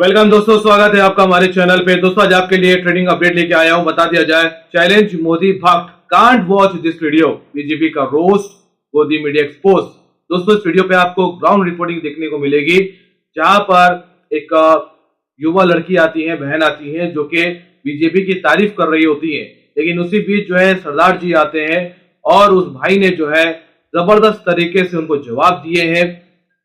Welcome दोस्तों, स्वागत है आपका हमारे चैनल पे। दोस्तों आज आपके लिए ट्रेडिंग अपडेट लेके आया हूं। बता दिया जाए, चैलेंज मोदी भक्त, can't watch this video, BJP का रोस्ट, मोदी मीडिया एक्सपोज। दोस्तों इस वीडियो पे आपको ग्राउंड रिपोर्टिंग देखने को मिलेगी, जहां पर एक युवा लड़की आती है, बहन आती है, जो कि बीजेपी की तारीफ कर रही होती है। लेकिन उसी बीच जो है सरदार जी आते हैं और उस भाई ने जो है जबरदस्त तरीके से उनको जवाब दिए हैं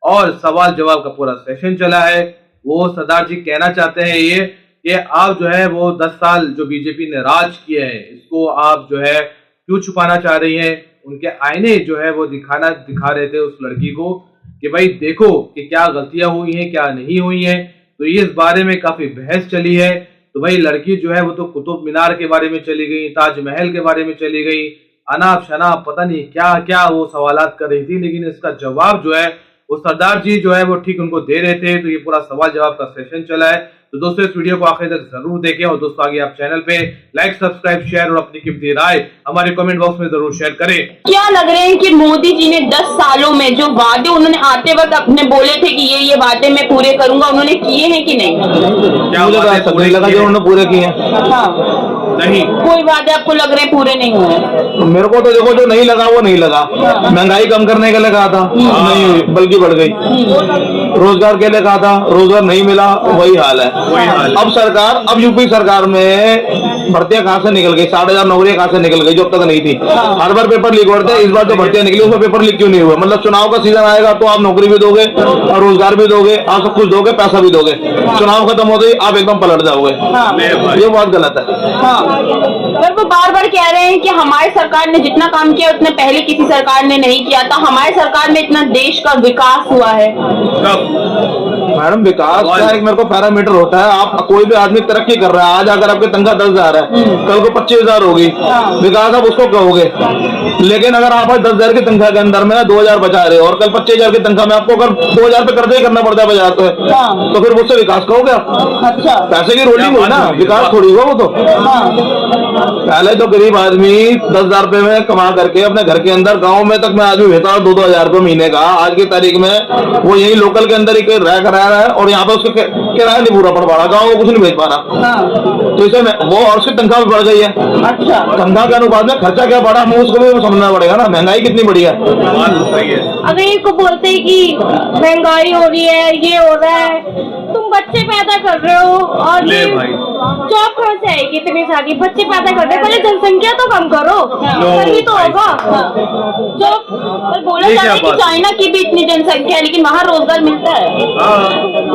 और सवाल जवाब का पूरा सेशन चला है। वो सरदार जी कहना चाहते हैं ये कि आप जो है वो 10 साल जो बीजेपी ने राज किया है, इसको आप जो है क्यों छुपाना चाह रही हैं। उनके आईने जो है वो दिखा रहे थे उस लड़की को कि भाई देखो कि क्या गलतियां हुई हैं, क्या नहीं हुई हैं। तो ये इस बारे में काफी बहस चली है। तो भाई लड़की जो है वो तो कुतुब मीनार के बारे में चली गई, ताजमहल के बारे में चली गई, अनाप शनाप पता नहीं क्या क्या वो सवालात कर रही थी। लेकिन इसका जवाब जो है वो सरदार जी जो है वो ठीक उनको दे रहे थे। तो ये पूरा सवाल जवाब का सेशन चला है। तो दोस्तों इस वीडियो को आखिर तक जरूर देखें और दोस्तों आगे आप चैनल पे लाइक, सब्सक्राइब, शेयर और अपनी कीमती राय हमारे कमेंट बॉक्स में जरूर शेयर करें। क्या लग रहे हैं कि मोदी जी ने 10 सालों में जो वादे उन्होंने आते वक्त अपने बोले थे कि ये वादे मैं पूरे करूंगा, उन्होंने किए हैं कि नहीं? क्या मुझे लगा जो उन्होंने पूरे किए हैं? नहीं, कोई वादे आपको लग रहे हैं पूरे नहीं हुए? मेरे को तो देखो जो नहीं लगा वो नहीं लगा। महंगाई कम करने के लिए कहा था, नहीं हुई बल्कि बढ़ गई। रोजगार के लिए कहा था, रोजगार नहीं मिला, वही हाल है। अब यूपी सरकार में भर्तियां कहाँ से निकल गई? 60,000 नौकरियां कहाँ से निकल गई जो अब तक नहीं थी? हर बार पेपर लीक होते हैं, इस बार जो भर्तियां निकली उसमें पेपर लीक क्यों नहीं हुए? मतलब चुनाव का सीजन आएगा तो आप नौकरी भी दोगे और रोजगार भी दोगे, आप सब कुछ दोगे, पैसा भी दोगे। चुनाव खत्म होते ही आप एकदम पलट जाओगे। ये बहुत गलत है। पर वो बार बार कह रहे हैं कि हमारी सरकार ने जितना काम किया उतना पहले किसी सरकार ने नहीं किया था, हमारी सरकार में इतना देश का विकास हुआ है। मैडम विकास का एक मेरे को पैरामीटर होता है। आप कोई भी आदमी तरक्की कर रहा है, आज अगर आपकी तनख्वाह 10,000 है, कल को 25,000 होगी, विकास आप उसको कहोगे। लेकिन अगर आप 10,000 की तनख्वाह के अंदर में 2,000 बचा रहे हो और कल 25,000 की तनख्वाह में आपको अगर 2,000 पे कर्जा ही करना पड़ता है बाजार पे, तो फिर मुझसे विकास कहोगे आप? अच्छा, पैसे की रोलिंग हुई ना, विकास थोड़ी हुआ वो तो। पहले तो गरीब आदमी 10,000 रुपए में कमा करके अपने घर के अंदर, गाँव में तक मैं आदमी भेजता हूँ 2-2 रुपए महीने का। आज की तारीख में वो यही लोकल के अंदर ही रह कर रहा है और यहाँ पे उसका किराया नहीं पूरा पड़ पा रहा, गाँव को कुछ नहीं भेज पा रहा। तो इसे वो और उसकी तनख्वाह भी बढ़ गई है। अच्छा, तनख्वाह के अनुपात में खर्चा क्या बढ़ा हमें उसको भी समझना पड़ेगा ना। महंगाई कितनी बढ़ी है। अगर इनको बोलते हैं कि महंगाई हो रही है, ये हो रहा है, तुम बच्चे पैदा कर रहे हो और जॉब कहाँ से आएगी? इतनी सारी बच्चे पैदा कर रहे हो, पहले जनसंख्या तो कम करो, तभी तो होगा। जॉब बोला जाता है कि चाइना की भी इतनी जनसंख्या है लेकिन वहाँ रोजगार मिलता है।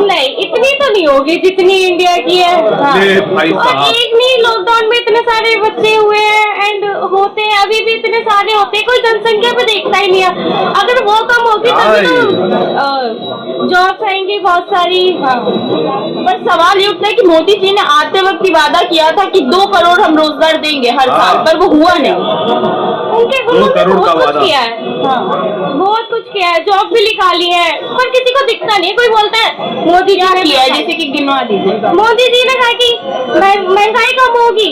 नहीं, इतनी तो नहीं होगी जितनी इंडिया की है। और एक नहीं, लॉकडाउन में इतने सारे बच्चे हुए हैं एंड होते हैं, अभी भी इतने सारे होते हैं, कोई जनसंख्या पे देखता ही नहीं है। अगर वो कम होगी तभी तो जॉब्स आएंगी बहुत सारी। पर सवाल ये उठता है कि मोदी जी ने आते वक्त वादा किया था कि 2 करोड़ हम रोजगार देंगे हर साल, पर वो हुआ नहीं। उनके बहुत कुछ किया है, बहुत कुछ किया है, जॉब भी निकाली है, पर किसी को दिखता नहीं। कोई बोलता है मोदी जी ने किया है, जैसे कि गिनवा दीजिए। मोदी जी ने कहा कि महंगाई कम होगी,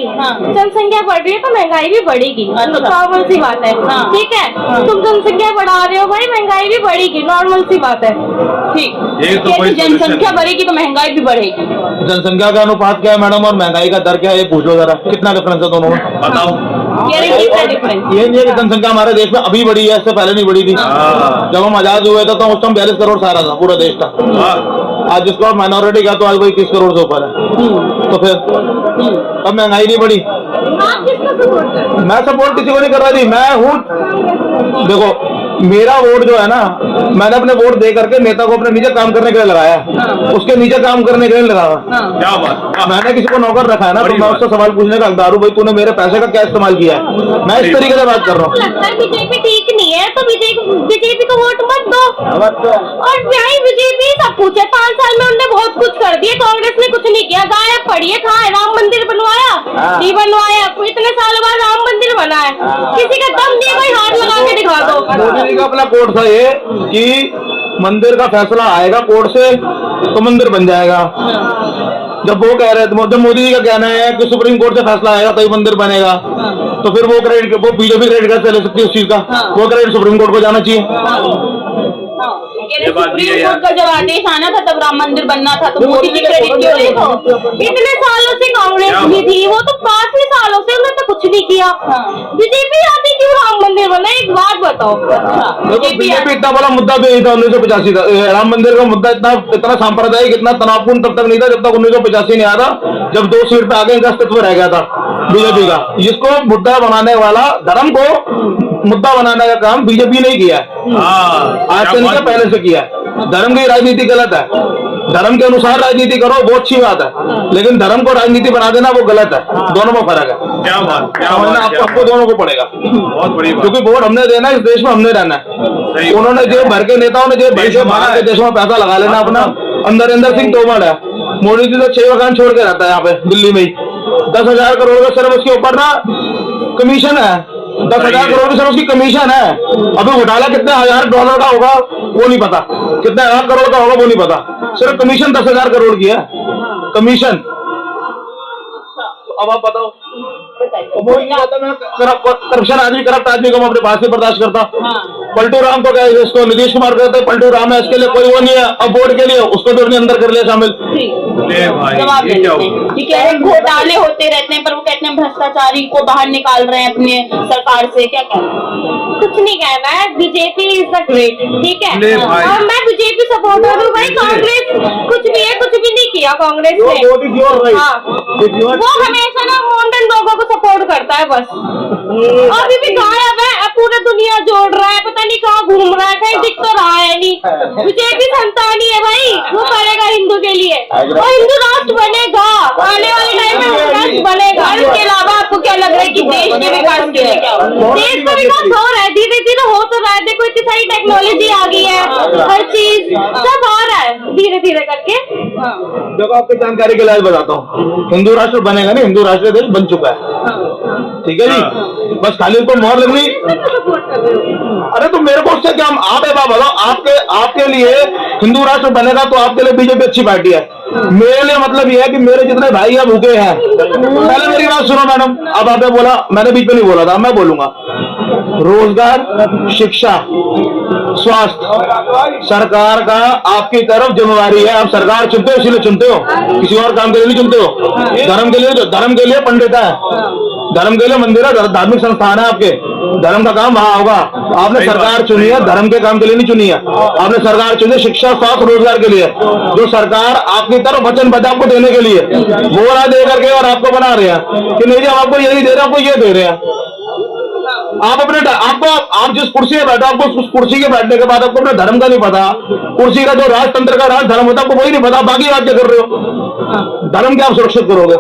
जनसंख्या बढ़ रही है तो महंगाई भी बढ़ेगी, नॉर्मल सी बात है। ठीक है, तुम जनसंख्या बढ़ा रहे हो भाई, महंगाई भी बढ़ेगी, नॉर्मल सी बात है। ठीक, जनसंख्या बढ़ेगी तो महंगाई भी बढ़ेगी। जनसंख्या का अनुपात क्या है मैडम और महंगाई का दर क्या है, ये पूछो जरा, कितना डिफरेंस है दोनों में? बताओ। ये नहीं है कि जनसंख्या हमारे देश में अभी बढ़ी है, इससे पहले नहीं बढ़ी थी। जब हम आजाद हुए थे तो उस टाइम 42 करोड़ सारा था पूरा देश का। आज जिसको माइनॉरिटी का तो आज वही 30 करोड़ से ऊपर है। तो फिर अब महंगाई नहीं बढ़ी। मैं सपोर्ट किसी को नहीं कर रहा थी। मैं हूँ, देखो मेरा वोट जो है ना, मैंने अपने वोट दे करके नेता को अपने नीचे काम करने के लिए लगाया, उसके नीचे काम करने के लिए लगाया। क्या बात, मैंने किसी को नौकर रखा है ना, तो मैं उससे सवाल पूछने का हकदार हूँ, भाई तूने मेरे पैसे का क्या इस्तेमाल किया है। मैं इस तरीके से बात कर रहा हूँ। लगता है बीजेपी ठीक नहीं है तो बीजेपी को वोट मत दो। और भाई बीजेपी सब कुछ है, 5 साल में उन्होंने बहुत कुछ कर दिया, कांग्रेस ने कुछ नहीं किया। गायब पड़ी है, कहाँ है? राम मंदिर बनवाया नहीं बनवाया? इतने साल बाद राम मंदिर बना है, किसी का दम नहीं, भाई हाथ लगा के दिखा दो। का अपना कोर्ट था ये कि मंदिर का फैसला आएगा कोर्ट से तो मंदिर बन जाएगा। जब वो कह रहे थे, जब मोदी जी का कहना है कि सुप्रीम कोर्ट से फैसला आएगा तभी मंदिर बनेगा, तो फिर वो क्रेडिट, वो बीजेपी क्रेडिट कैसे ले सकती है उस चीज का? वो क्रेडिट सुप्रीम कोर्ट को जाना चाहिए। ये बात भी है सुप्रीम यार। कोर्ट का जब आदेश आना था तब राम मंदिर बनना था, तो मोदी जी क्रेडिट क्यों ले दो? इतने सालों से कांग्रेस भी थी, वो तो 5 ही सालों से उन्होंने तो कुछ नहीं किया। बीजेपी आती क्यों राम मंदिर बना, एक बात बताओ। बीजेपी इतना बड़ा मुद्दा भी नहीं था 1985 का। राम मंदिर का मुद्दा इतना सांप्रदायिक, इतना तनावपूर्ण तब तक नहीं था जब तक 1985 नहीं आया था, जब 2 सीट पे आगे इनका अस्तित्व रह गया था बीजेपी का। जिसको मुद्दा बनाने वाला, धर्म को मुद्दा बनाने का काम बीजेपी ने किया है, आज से नहीं पहले से किया है। धर्म की राजनीति गलत है, धर्म के अनुसार राजनीति करो वो अच्छी बात है, लेकिन धर्म को राजनीति बना देना वो गलत है। दोनों में फर्क है। क्या बात, क्या समझना बात, आपको दोनों को पड़ेगा, बहुत बड़ी बात। क्योंकि वोट हमने देना है, इस देश में हमने रहना है। उन्होंने जेब भर के, नेताओं ने जेब भर के बाहर के देशों में पैसा लगा लेना अपना। अंदर सिंह तोमर है, मोदी जी तो 6 मकान छोड़ के रहता है यहाँ पे दिल्ली में ही। 10,000 करोड़ का सिर्फ उसके ऊपर ना कमीशन है, 10,000 करोड़ की सिर्फ उसकी कमीशन है। अभी घोटाला कितने हजार डॉलर का होगा वो नहीं पता, कितने लाख करोड़ का होगा वो नहीं पता, सिर्फ कमीशन 10,000 करोड़ की है कमीशन। अब आप बताओ, वो ही बात है, मैं करप्शन आदमी, करप्ट आदमी को मैं अपने पास से बर्दाश्त करता। पलटू राम को क्या है, इसको नीतीश कुमार कहते हैं पलटू राम है, इसके लिए कोई वो नहीं है। अब वोट के लिए उसको भी अपने अंदर कर लिया शामिल। जवाब ये क्या हुआ? ये कह रहे हैं घोटाले होते रहते हैं, पर वो कहते हैं भ्रष्टाचारी को बाहर निकाल रहे हैं अपने सरकार से, क्या कहना है? कुछ नहीं कहना है, बीजेपी इज द ग्रेट, ठीक है। ले भाई। और मैं बीजेपी सपोर्टर हूँ भाई। कांग्रेस कुछ भी है, कुछ भी नहीं किया कांग्रेस ने। वो हमेशा ना मॉडर्न लोगों को सपोर्ट करता है बस। अभी भी गायब है, अब पूरा दुनिया जोड़ रहा है, पता नहीं कहाँ घूम रहा है, कहीं दिख तो रहा है नहीं। बीजेपी संतानी है भाई, वो करेगा हिंदू के लिए, और हिंदू राष्ट्र बनेगा आने वाले टाइम में, हिंदू राष्ट्र बनेगा। और इसके अलावा आपको क्या लग रहा है कि देश के विकास के लिए क्या होगा? देश का विकास हो रहा है, धीरे धीरे हो तो रहा है। देखो इतनी सारी टेक्नोलॉजी आ गई है, हर चीज सब आ रहा है धीरे धीरे करके। देखो आपकी जानकारी के लिए बताता हूँ, हिंदू राष्ट्र बनेगा नहीं, हिंदू राष्ट्र देश बन चुका है, ठीक है जी। बस खाली उसको मोहर लगनी। अरे तो मेरे को उससे क्या, आप है बाबा, आपके लिए हिंदू राष्ट्र बनेगा तो आपके लिए बीजेपी अच्छी पार्टी है। मेरे लिए मतलब ये है कि मेरे जितने भाई अब भूखे हैं, पहले मेरी बात सुनो मैडम। अब आपने बोला, मैंने बीच में नहीं बोला था, मैं बोलूंगा। रोजगार, शिक्षा, स्वास्थ्य, सरकार का आपकी तरफ जिम्मेवारी है। आप सरकार चुनते हो इसीलिए चुनते हो, किसी और काम के लिए नहीं चुनते हो। धर्म के लिए पंडित है, धर्म के लिए मंदिर है, धार्मिक संस्थान है आपके, धर्म का काम वहां होगा। आपने सरकार चुनी है, धर्म के काम के लिए नहीं चुनी है। आपने सरकार चुनी शिक्षा, स्वास्थ्य, रोजगार के लिए, जो सरकार आपकी तरफ वचनबद्ध आपको देने के लिए बोला दे करके और आपको बना रहे हैं कि नहीं जी हम आपको यही दे रहे हैं, आपको ये दे रहे हैं। आप जिस कुर्सी में बैठो, आपको उस कुर्सी के बैठने के बाद आपको अपने धर्म का नहीं पता, कुर्सी का जो राजतंत्र का राज धर्म होता है आपको वही नहीं पता, बाकी बात क्या कर रहे हो? धर्म क्या आप सुरक्षित करोगे?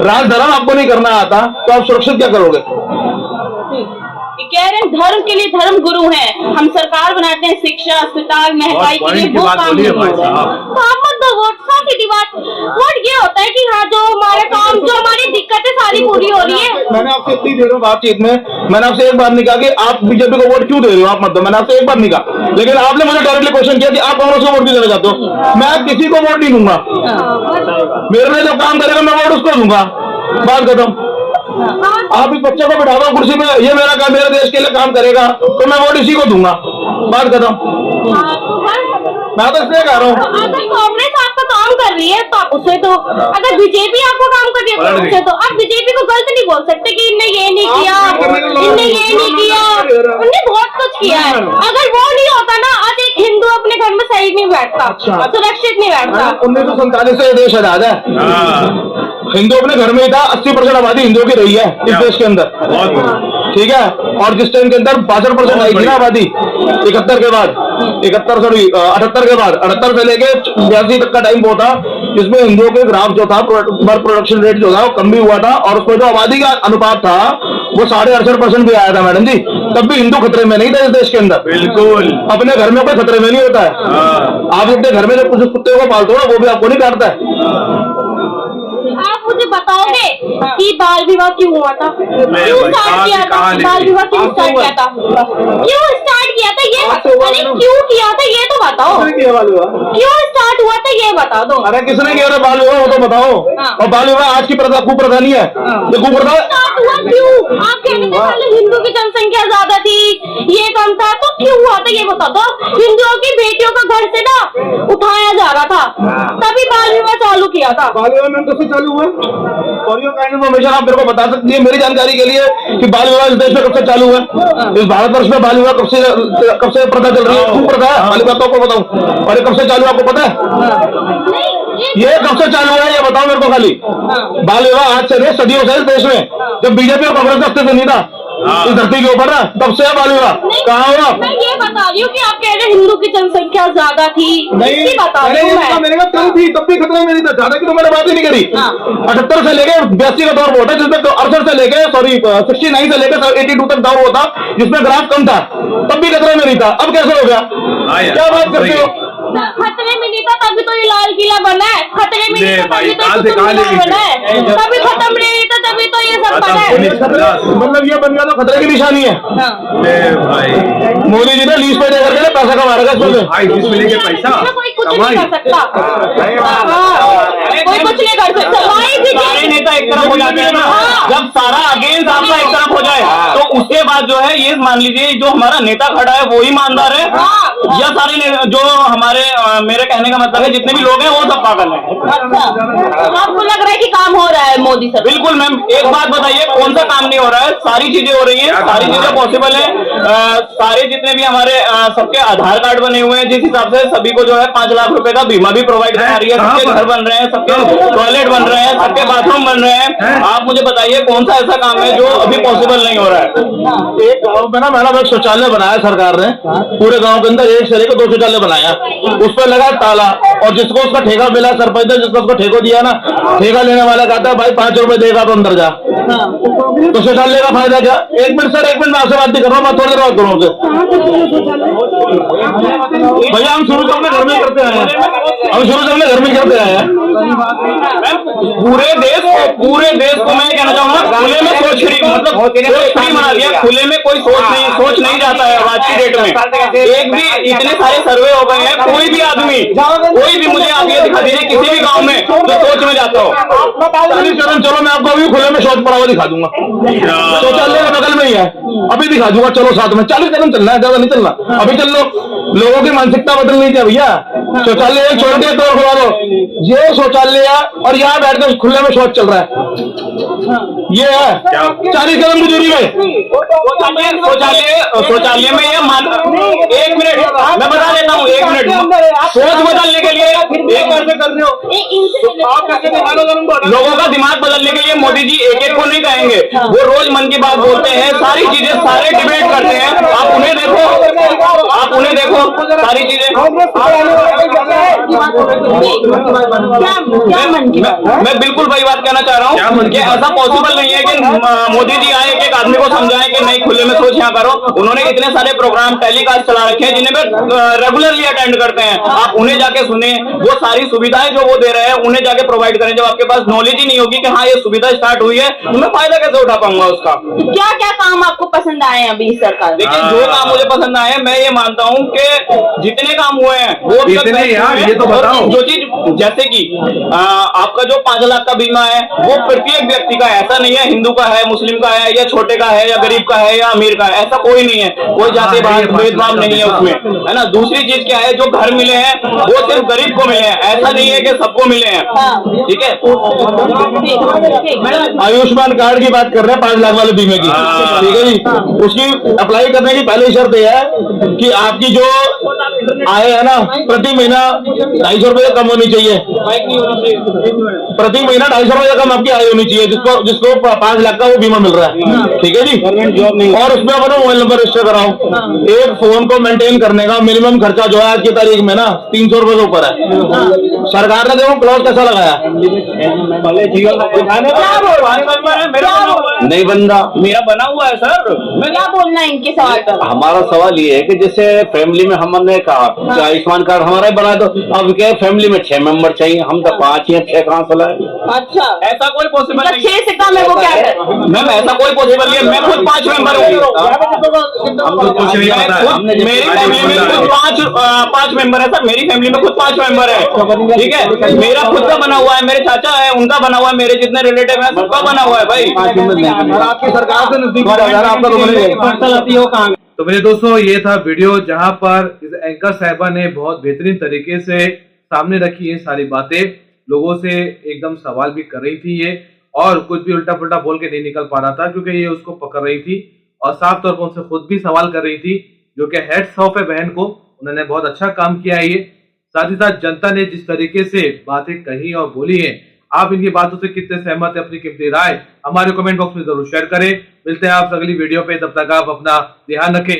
राज धर्म आपको नहीं करना आता तो आप सुरक्षित क्या करोगे? कह रहे हैं धर्म के लिए धर्म गुरु हैं, हम सरकार बनाते हैं शिक्षा, अस्पताल, महंगाई के लिए, वो काम नहीं हो रहा है। तो आप मत दो वोट, सीधी बात। वोट ये होता है कि हाँ जो हमारे काम, जो हमारी दिक्कतें सारी पूरी हो रही है। मैंने आपसे इतनी देर में बातचीत में मैंने आपसे एक बार नहीं कहा कि आप बीजेपी को वोट क्यों दे रहे हो, आप मत दो। मैंने आपसे एक बार नहीं कहा, लेकिन आपने मुझे डायरेक्टली क्वेश्चन किया कि आप कांग्रेस को वोट भी देना चाहते हो। मैं किसी को वोट नहीं दूंगा, मेरे लिए जो काम करेगा मैं वोट उसको दूंगा, बात खत्म। आप इस बच्चे को बिठा दो कुर्सी में, ये मेरा काम, मेरे देश के लिए काम करेगा तो मैं वोट इसी को दूंगा, बात खत्म। मैं तो इसलिए कह रहा हूँ, अगर कांग्रेस आपका काम कर रही है तो आप उससे, तो अगर बीजेपी आपको काम कर रही है तो उससे, तो आप बीजेपी को गलत नहीं बोल सकते कि इनने ये नहीं किया, इनने ये नहीं किया, उनने बहुत कुछ किया है। अगर वो नहीं होता ना, आज एक हिंदू अपने घर में सही नहीं बैठता, सुरक्षित नहीं बैठता। 1947 से ये देश आजाद है, हिंदू अपने घर में ही था। 80% आबादी हिंदुओं की रही है इस देश के अंदर, ठीक है। और जिस टाइम के अंदर 62% आई थी ना आबादी 71 के बाद, 78 के बाद, 78 से लेके 82 तक का टाइम वो था जिसमें हिंदुओं के ग्राफ जो था, बर्थ प्रोडक्शन रेट जो था वो कम भी हुआ था, और उसमें जो आबादी का अनुपात था वो 68.5% भी आया था मैडम जी। तब भी हिंदू खतरे में नहीं था इस देश के अंदर, बिल्कुल। अपने घर में कोई खतरे में नहीं होता है। आप अपने घर में जब कुछ कुत्ते को पालते हो ना, वो भी आपको नहीं काटता है। आप मुझे बताओगे कि बाल विवाह क्यों हुआ था, क्यों स्टार्ट किया था, बाल विवाह क्यों स्टार्ट किया था, क्यों स्टार्ट किया था ये, अरे क्यों किया था ये तो बताओ, क्यों स्टार्ट हुआ था ये बता दो। अरे किसने किया था बाल विवाह वो तो बताओ। और बाल विवाह आज की प्रथा कुप्रथा नहीं है, ये कुप्रथा स्टार्ट हुआ क्यों? आप कहते थे पहले हिंदू की जनसंख्या ज्यादा थी, ये कम था, तो क्यों हुआ था ये बता दो। हिंदुओं की बेटियों का घर से ना उठाया जा रहा था, तभी बाल विवाह चालू किया था। बाल विवाह में कब से चालू हुआ? इन्फॉर्मेशन आप मेरे को बता सकती है मेरी जानकारी के लिए कि बाल विवाह इस देश में कब से चालू हुआ? इस भारतवर्ष में बाल विवाह कब से प्रथा चल रही है? क्यों प्रथा है? बाल विवाह तो आपको बताऊं, और ये कब से चालू आपको पता है? ये कब से चालू हुआ है ये बताओ मेरे को खाली। बाल विवाह आज से नहीं, सदियों से इस देश में, जब बीजेपी और कांग्रेस का अस्तित्व नहीं था इस धरती के ऊपर ना, तब से बाल विवाह कहाँ हुआ? मैं ये बता रही हूँ कि आप कह रहे हिंदू की जनसंख्या ज्यादा थी, नहीं बता रही हूँ मैं। मेरे कल थी तब भी खतरा में नहीं था, ज्यादा की तो मैंने बात ही नहीं करी। 78 से लेके 82 का दौर होता है, जिसमें 68 से लेके 69 से लेकर 82 तक दौर होता जिसमें ग्राफ कम था, तब भी खतरे में नहीं था। अब कैसे हो गया? क्या बात करते हो? खतरे में नहीं था तभी तो ये लाल किला बना है, खतरे में नहीं था तभी तो कुतुब मीनार बना है, तभी खत्म नहीं था तभी तो ये सब बना है। मतलब ये बन गया तो खतरे की निशानी है। भाई मोदी जी ने लीज पे देकर के पैसा कमा रखा है, भाई लीज पे लेके पैसा कोई कुछ नहीं कर सकता, कोई कुछ नहीं कर सकता। सारे नेता एक तरफ हो जाते हैं ना, जब सारा अगेंस्ट आपका एक तरफ हो जाए तो उसके बाद जो है ये मान लीजिए जो हमारा नेता खड़ा है वो ही ईमानदार है, या सारे जो हमारे मेरे कहने का मतलब है जितने भी लोग हैं वो सब पागल हैं। आपको लग रहा है कि काम हो रहा है मोदी सर? बिल्कुल मैम, एक बात बताइए कौन सा काम नहीं हो रहा है? सारी चीजें हो रही हैं, सारी चीजें पॉसिबल है। सारे जितने भी हमारे सबके आधार कार्ड बने हुए हैं, जिस हिसाब से सभी को जो है 5 लाख रुपए का बीमा भी प्रोवाइड करा रही है, सबके घर बन रहे हैं, सबके टॉयलेट बन रहे हैं, सबके बाथरूम बन रहे हैं। आप मुझे बताइए कौन सा ऐसा काम है जो अभी पॉसिबल नहीं हो रहा है? एक गांव में ना मैडम एक शौचालय बनाया सरकार ने, पूरे गांव के अंदर 1 से लेकर 2 शौचालय बनाया, उस पर लगा ताला, और जिसको उसका ठेका मिला सरपंच ने जिसको उसको ठेको दिया ना, ठेका लेने वाला कहता है भाई 5 रुपए देगा तो अंदर जा। तो शौचालय का फायदा क्या? 1 मिनट सर, 1 मिनट में आपसे बात नहीं कर रहा हूँ, मैं थोड़ी देर बात करूँ भैया। हम शुरू से अपने घर में करते आए हैं, हम शुरू से अपने घर में करते आए हैं। पूरे देश को मैं कहना चाहूंगा खुले में सोच फ्री, मतलब सोच फ्री बना दिया, खुले में कोई सोच नहीं जाता है आज की डेट में। एक भी इतने सारे सर्वे हो गए हैं, कोई भी आदमी कोई भी मुझे आगे दिखा दीजिए किसी भी गांव में जो सोच में जाता हो। चलो मैं आपको अभी खुले में शौच पड़ा हुआ दिखा दूंगा, शौचालय बगल में ही है, अभी दिखा दूंगा। चलो साथ में 40 कदम चलना है, ज्यादा नहीं चलना, अभी चल लो। लोगों की मानसिकता बदल नहीं चाहिए भैया। शौचालय एक छोड़ के तो खुला दो, ये शौचालय और यहाँ बैठ कर खुले में शौच चल रहा है, ये है 40 कदम की दूरी में शौचालय में। ये मान 1 मिनट मैं बता देता हूँ, 1 मिनट सोच बदलने के लिए एक बार से कर रहे हो लोगों का दिमाग बदलने के लिए मोदी जी एक को नहीं कहेंगे, वो रोज मन की बात बोलते हैं, सारी चीजें सारे डिबेट करते हैं। आप उन्हें देखो सारी चीजें। मैं बिल्कुल वही बात कहना चाह रहा हूँ कि ऐसा पॉसिबल नहीं है कि मोदी जी आए एक आदमी को समझाएं कि नहीं खुले में सोच यहाँ करो। उन्होंने इतने सारे प्रोग्राम टेलीकास्ट चला रखे हैं जिन्हें रेगुलरली अटेंड करते हैं, आप उन्हें जाके सुने, वो सारी सुविधाएं जो वो दे रहे हैं उन्हें जाके प्रोवाइड करें। जब आपके पास नॉलेज ही नहीं होगी कि हाँ ये सुविधा स्टार्ट हुई है तो मैं फायदा कैसे उठा पाऊंगा उसका? क्या क्या काम आपको पसंद आए अभी सरकार? देखिए जो काम मुझे पसंद आए, मैं ये मानता हूँ कि जितने काम हुए हैं वो यार ये तो बताओ। जो चीज जैसे कि आपका जो 5 लाख का बीमा है वो प्रत्येक व्यक्ति का है, ऐसा नहीं है हिंदू का है, मुस्लिम का है, या छोटे का है, या गरीब का है, या अमीर का है, ऐसा कोई नहीं है, कोई जाति भेदभाव नहीं है उसमें, है ना। दूसरी चीज क्या है, जो घर मिले हैं वो सिर्फ गरीब को मिले हैं, ऐसा नहीं है कि सबको मिले हैं, ठीक है। आयुष्मान कार्ड की बात कर रहे हैं, 5 लाख वाले बीमे की, ठीक है जी। उसकी अप्लाई करने की पहली शर्त यह है कि आपकी जो आय है ना प्रति महीना 250 रुपए कम होनी चाहिए, प्रति महीना 250 रुपए कम आपकी आय होनी चाहिए, जिसको 5 लाख का वो बीमा मिल रहा है, ठीक है जी। और उसमें अपना मोबाइल नंबर रजिस्टर कराओ। एक फोन को मेंटेन करने का मिनिमम खर्चा जो है आज की तारीख में ना 300 रुपए से ऊपर है। सरकार ने देखो क्लॉज कैसा लगाया, नहीं बंदा मेरा बना हुआ है सर। क्या बोलना है इनके सवाल पर? हमारा सवाल ये है कि जैसे फैमिली में हमने था कि आयुष्मान कार्ड हमारा ही बना दो। अब क्या फैमिली में 6 मेंबर चाहिए, हम तो 5 ही हैं, 6 कहाँ से लाए? अच्छा, ऐसा कोई पॉसिबल नहीं 6 से कम है वो क्या है? मैम, ऐसा कोई पॉसिबल नहीं है। मैं खुद 5 मेंबर हूँ, हमको कुछ नहीं पता है। मेरी फैमिली में खुद 5 मेंबर है सर। मेरी फैमिली में खुद 5 मेंबर है, ठीक है। मेरा खुद का बना हुआ है, मेरे चाचा है उनका बना हुआ है, मेरे जितने रिलेटिव है सबका बना हुआ है भाई। आपकी सरकार से नजदीक आपका तो मिलेगा। तो मेरे दोस्तों, ये था वीडियो जहां पर इस एंकर साहिबा ने बहुत बेहतरीन तरीके से सामने रखी है सारी बातें, लोगों से एकदम सवाल भी कर रही थी ये, और कुछ भी उल्टा पुल्टा बोल के नहीं निकल पा रहा था क्योंकि ये उसको पकड़ रही थी और साफ तौर पर उनसे खुद भी सवाल कर रही थी, जो कि हेड्स ऑफ है बहन को। उन्होंने बहुत अच्छा काम किया है ये। साथ ही साथ जनता ने जिस तरीके से बातें कही और बोली है, आप इनकी बातों से कितने सहमत है, अपनी कीमती राय हमारे कमेंट बॉक्स में जरूर शेयर करें। मिलते हैं आप अगली वीडियो पे, तब तक आप अपना ध्यान रखें।